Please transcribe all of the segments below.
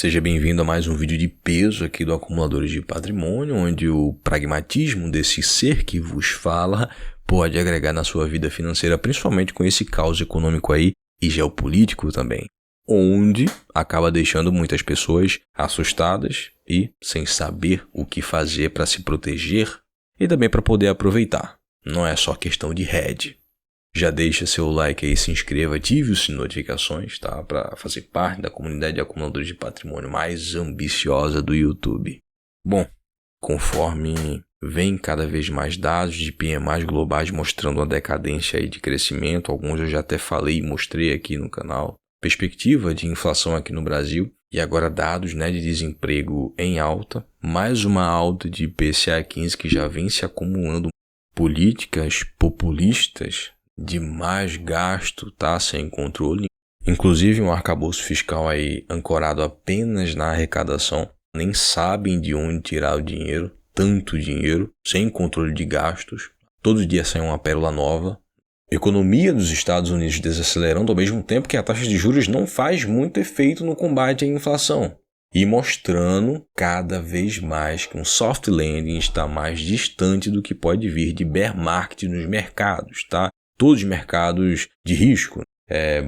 Seja bem-vindo a mais um vídeo de peso aqui do Acumuladores de Patrimônio, onde o pragmatismo desse ser que vos fala pode agregar na sua vida financeira, principalmente com esse caos econômico aí e geopolítico também, onde acaba deixando muitas pessoas assustadas e sem saber o que fazer para se proteger e também para poder aproveitar. Não é só questão de hedge. Já deixa seu like aí, se inscreva, ative o sininho de notificações, tá? Para fazer parte da comunidade de acumuladores de patrimônio mais ambiciosa do YouTube. Bom, conforme vem cada vez mais dados de PMIs globais mostrando uma decadência aí de crescimento, alguns eu já até falei e mostrei aqui no canal, perspectiva de inflação aqui no Brasil e agora dados, de desemprego em alta, mais uma alta de IPCA 15 que já vem se acumulando, políticas populistas de mais gasto, tá? Sem controle. Inclusive um arcabouço fiscal aí ancorado apenas na arrecadação. Nem sabem de onde tirar o dinheiro, tanto dinheiro, sem controle de gastos. Todo dia sai uma pérola nova. Economia dos Estados Unidos desacelerando ao mesmo tempo que a taxa de juros não faz muito efeito no combate à inflação. E mostrando cada vez mais que um soft landing está mais distante do que pode vir de bear market nos mercados, tá? Todos os mercados de risco,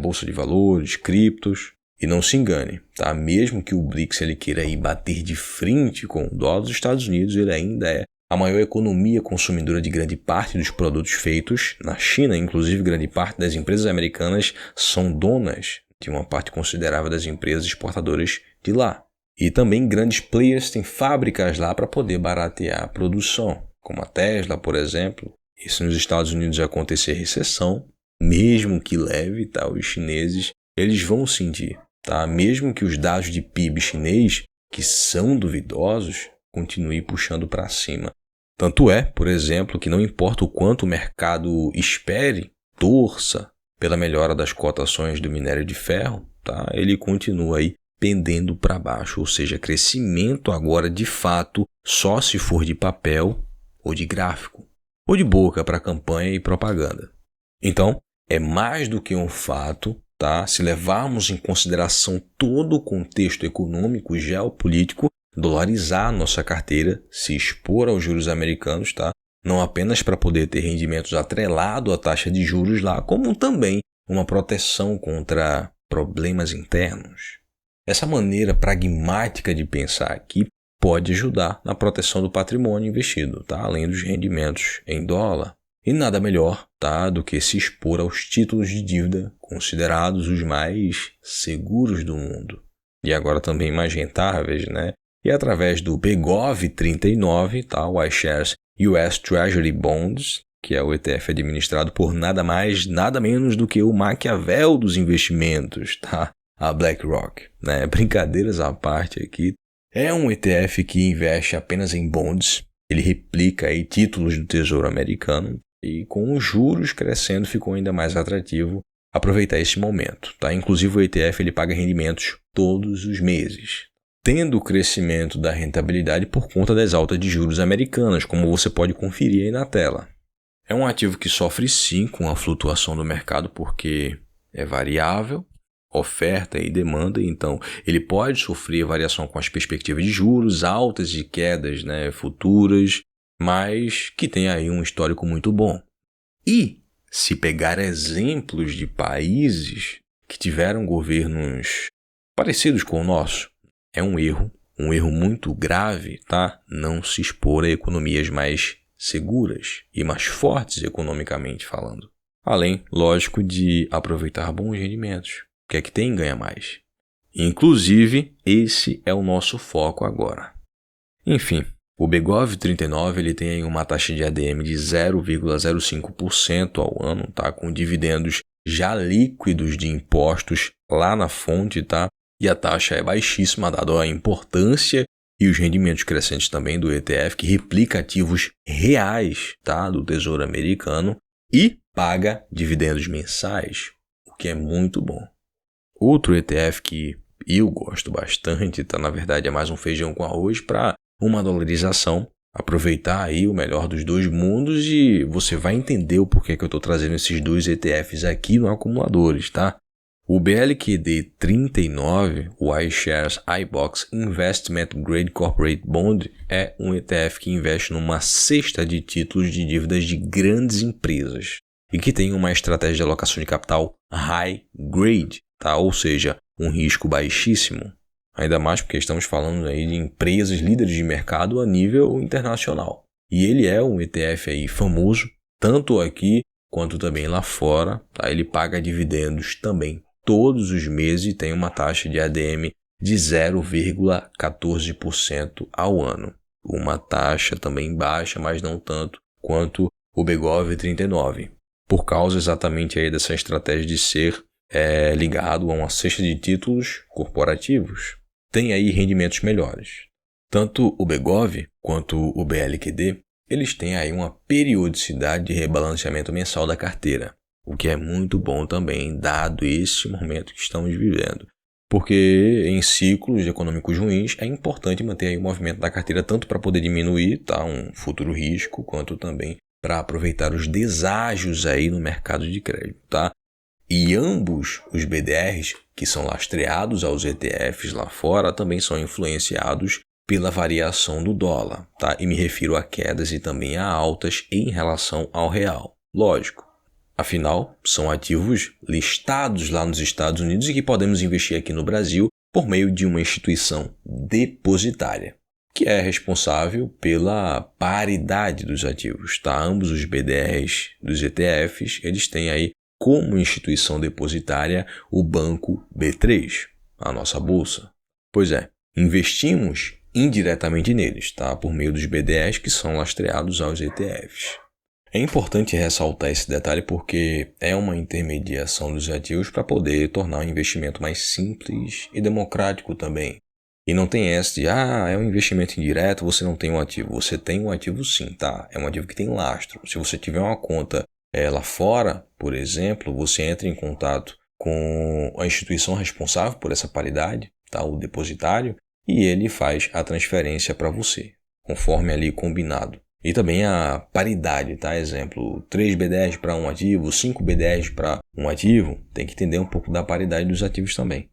bolsa de valores, criptos, e não se engane, tá? Mesmo que o BRICS ele queira ir bater de frente com o dólar dos Estados Unidos, ele ainda é a maior economia consumidora de grande parte dos produtos feitos na China. Inclusive, grande parte das empresas americanas são donas de uma parte considerável das empresas exportadoras de lá. E também grandes players têm fábricas lá para poder baratear a produção, como a Tesla, por exemplo. E se nos Estados Unidos acontecer recessão, mesmo que leve, tá, os chineses, eles vão sentir, tá? Mesmo que os dados de PIB chinês, que são duvidosos, continuem puxando para cima. Tanto é, por exemplo, que não importa o quanto o mercado espere, torça pela melhora das cotações do minério de ferro, tá? Ele continua aí pendendo para baixo, ou seja, crescimento agora de fato só se for de papel ou de gráfico, ou de boca para campanha e propaganda. Então, é mais do que um fato, tá? Se levarmos em consideração todo o contexto econômico e geopolítico, dolarizar a nossa carteira, se expor aos juros americanos, tá? Não apenas para poder ter rendimentos atrelados à taxa de juros lá, como também uma proteção contra problemas internos. Essa maneira pragmática de pensar aqui pode ajudar na proteção do patrimônio investido, tá? Além dos rendimentos em dólar. E nada melhor, tá, do que se expor aos títulos de dívida considerados os mais seguros do mundo. E agora também mais rentáveis, né? E através do BGOV 39, tá, o iShares US Treasury Bonds, que é o ETF administrado por nada mais, nada menos do que o Maquiavel dos investimentos, tá? A BlackRock, né? Brincadeiras à parte aqui. É um ETF que investe apenas em bonds, ele replica aí títulos do Tesouro Americano e com os juros crescendo ficou ainda mais atrativo aproveitar esse momento, tá? Inclusive o ETF ele paga rendimentos todos os meses, tendo o crescimento da rentabilidade por conta das altas de juros americanas, como você pode conferir aí na tela. É um ativo que sofre sim com a flutuação do mercado porque é variável, oferta e demanda, então ele pode sofrer variação com as perspectivas de juros, altas e quedas, né, futuras, mas que tem aí um histórico muito bom. E se pegar exemplos de países que tiveram governos parecidos com o nosso, é um erro muito grave, tá? Não se expor a economias mais seguras e mais fortes economicamente falando. Além, lógico, de aproveitar bons rendimentos. O que é que tem ganha mais? Inclusive, esse é o nosso foco agora. Enfim, o BGOV 39 ele tem aí uma taxa de ADM de 0,05% ao ano, tá? Com dividendos já líquidos de impostos lá na fonte, tá? E a taxa é baixíssima, dado a importância e os rendimentos crescentes também do ETF, que replica ativos reais, tá? Do Tesouro Americano e paga dividendos mensais, o que é muito bom. Outro ETF que eu gosto bastante, tá? Na verdade é mais um feijão com arroz para uma dolarização, aproveitar aí o melhor dos dois mundos e você vai entender o porquê que eu estou trazendo esses dois ETFs aqui no Acumuladores, tá? O BLQD 39, o iShares iBoxx Investment Grade Corporate Bond, é um ETF que investe numa cesta de títulos de dívidas de grandes empresas e que tem uma estratégia de alocação de capital high grade, tá? Ou seja, um risco baixíssimo. Ainda mais porque estamos falando aí de empresas líderes de mercado a nível internacional. E ele é um ETF aí famoso, tanto aqui quanto também lá fora, tá? Ele paga dividendos também todos os meses e tem uma taxa de ADM de 0,14% ao ano. Uma taxa também baixa, mas não tanto quanto o Begov 39. Por causa exatamente aí dessa estratégia de ser ligado a uma cesta de títulos corporativos. Tem aí rendimentos melhores. Tanto o Begov quanto o BLQD, eles têm aí uma periodicidade de rebalanceamento mensal da carteira, o que é muito bom também, dado esse momento que estamos vivendo. Porque em ciclos econômicos ruins é importante manter aí o movimento da carteira tanto para poder diminuir um futuro risco, quanto também para aproveitar os deságios aí no mercado de crédito, tá? E ambos os BDRs, que são lastreados aos ETFs lá fora, também são influenciados pela variação do dólar, tá? E me refiro a quedas e também a altas em relação ao real. Lógico, afinal, são ativos listados lá nos Estados Unidos e que podemos investir aqui no Brasil por meio de uma instituição depositária, que é responsável pela paridade dos ativos, tá? Ambos os BDRs dos ETFs, eles têm aí como instituição depositária o Banco B3, a nossa bolsa. Pois é, investimos indiretamente neles, tá? Por meio dos BDRs que são lastreados aos ETFs. É importante ressaltar esse detalhe porque é uma intermediação dos ativos para poder tornar o investimento mais simples e democrático também. E não tem essa de, é um investimento indireto, você não tem um ativo. Você tem um ativo sim, tá? É um ativo que tem lastro. Se você tiver uma conta lá fora, por exemplo, você entra em contato com a instituição responsável por essa paridade, tá? O depositário, e ele faz a transferência para você, conforme ali combinado. E também a paridade, tá? Exemplo, 3 BDRs para um ativo, 5 BDRs para um ativo, tem que entender um pouco da paridade dos ativos também.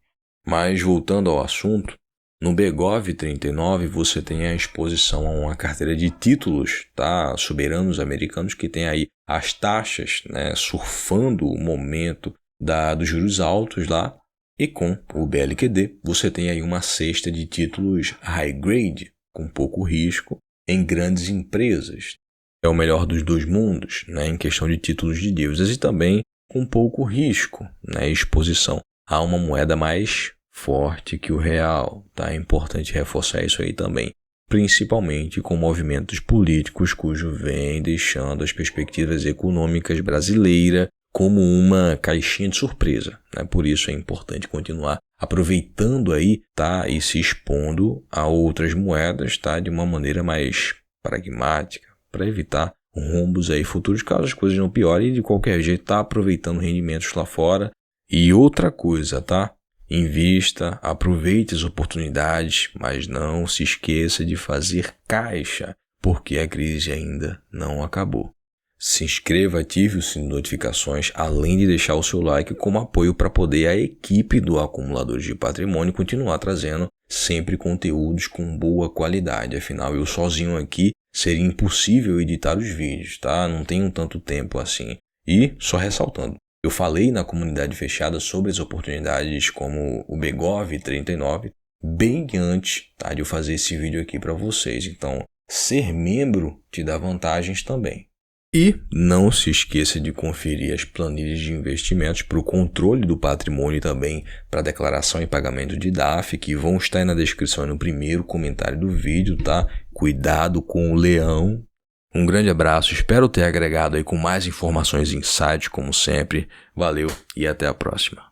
Mas voltando ao assunto, no Begov 39 você tem a exposição a uma carteira de títulos, tá? Soberanos americanos que tem aí as taxas, né? Surfando o momento dos juros altos lá. E com o BLQD você tem aí uma cesta de títulos high grade, com pouco risco, em grandes empresas. É o melhor dos dois mundos, né? Em questão de títulos de dívidas e também com pouco risco, né? Exposição a uma moeda mais forte que o real, tá? É importante reforçar isso aí também, principalmente com movimentos políticos cujo vem deixando as perspectivas econômicas brasileiras como uma caixinha de surpresa, né? Por isso é importante continuar aproveitando aí, tá? E se expondo a outras moedas, tá? De uma maneira mais pragmática, para evitar rombos aí futuros, caso as coisas não piorem, e de qualquer jeito tá aproveitando rendimentos lá fora. E outra coisa, tá? Invista, aproveite as oportunidades, mas não se esqueça de fazer caixa, porque a crise ainda não acabou. Se inscreva, ative o sininho de notificações, além de deixar o seu like como apoio para poder a equipe do Acumuladores de Patrimônio continuar trazendo sempre conteúdos com boa qualidade. Afinal, eu sozinho aqui seria impossível editar os vídeos, tá? Não tenho tanto tempo assim. E, só ressaltando, eu falei na comunidade fechada sobre as oportunidades como o Begov 39 bem antes, tá, de eu fazer esse vídeo aqui para vocês. Então, ser membro te dá vantagens também. E não se esqueça de conferir as planilhas de investimentos para o controle do patrimônio e também para declaração e pagamento de DAF, que vão estar aí na descrição e no primeiro comentário do vídeo, tá? Cuidado com o leão. Um grande abraço, espero ter agregado aí com mais informações e insights, como sempre. Valeu e até a próxima.